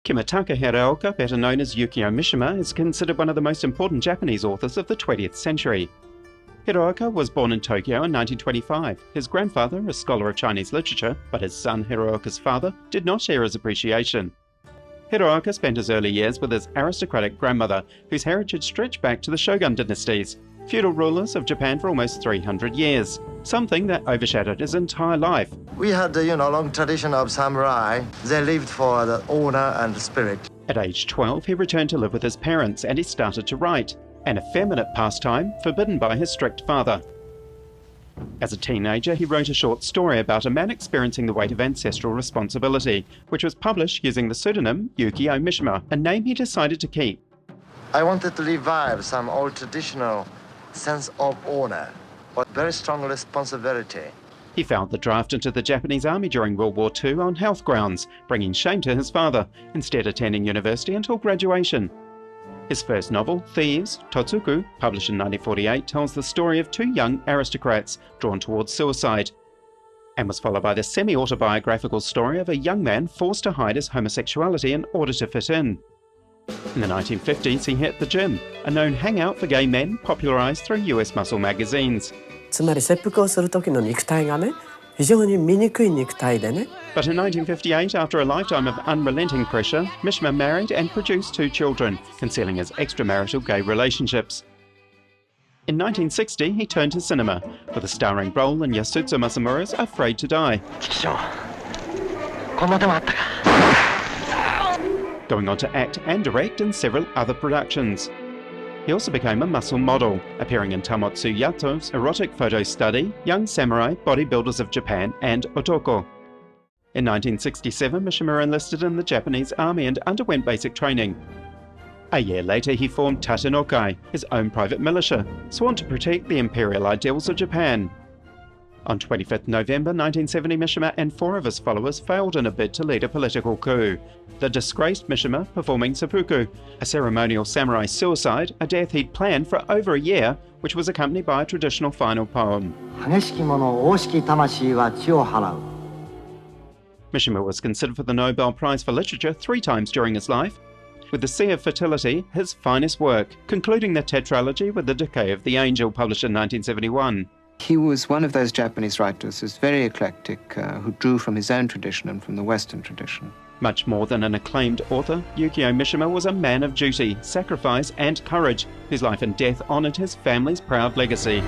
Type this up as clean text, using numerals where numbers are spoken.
Kimitake Hiraoka, better known as Yukio Mishima, is considered one of the most important Japanese authors of the 20th century. Hiraoka was born in Tokyo in 1925. His grandfather, a scholar of Chinese literature, but his son Hiraoka's father, did not share his appreciation. Hiraoka spent his early years with his aristocratic grandmother, whose heritage stretched back to the Shogun dynasties, feudal rulers of Japan for almost 300 years, something that overshadowed his entire life. We had a long tradition of samurai. They lived for the honor and the spirit. At age 12, he returned to live with his parents and he started to write, an effeminate pastime forbidden by his strict father. As a teenager, he wrote a short story about a man experiencing the weight of ancestral responsibility, which was published using the pseudonym Yukio Mishima, a name he decided to keep. I wanted to revive some old traditional sense of honor, but very strong responsibility. He failed the draft into the Japanese army during World War II on health grounds, bringing shame to his father, instead attending university until graduation. His first novel, Thieves, Totsuku, published in 1948, tells the story of two young aristocrats drawn towards suicide, and was followed by the semi-autobiographical story of a young man forced to hide his homosexuality in order to fit in. In the 1950s, he hit the gym, a known hangout for gay men popularized through US muscle magazines. つまり切腹をする時の肉体がね、非常に醜い肉体でね。 But in 1958, after a lifetime of unrelenting pressure, Mishima married and produced 2 children, concealing his extramarital gay relationships. In 1960, he turned to cinema, with a starring role in Yasutsu Masamura's Afraid to Die. Going on to act and direct in several other productions. He also became a muscle model, appearing in Tamotsu Yato's erotic photo study, Young Samurai, Bodybuilders of Japan, and Otoko. In 1967, Mishima enlisted in the Japanese army and underwent basic training. A year later, he formed TATENOKAI, his own private militia, sworn to protect the imperial ideals of Japan. On 25 November 1970, Mishima and 4 of his followers failed in a bid to lead a political coup. The disgraced Mishima performing seppuku, a ceremonial samurai suicide, a death he'd planned for over a year, which was accompanied by a traditional final poem. Mishima was considered for the Nobel Prize for Literature 3 times during his life, with The Sea of Fertility his finest work, concluding the tetralogy with The Decay of the Angel, published in 1971. He was one of those Japanese writers who's very eclectic, who drew from his own tradition and from the Western tradition. Much more than an acclaimed author, Yukio Mishima was a man of duty, sacrifice and courage, whose life and death honoured his family's proud legacy.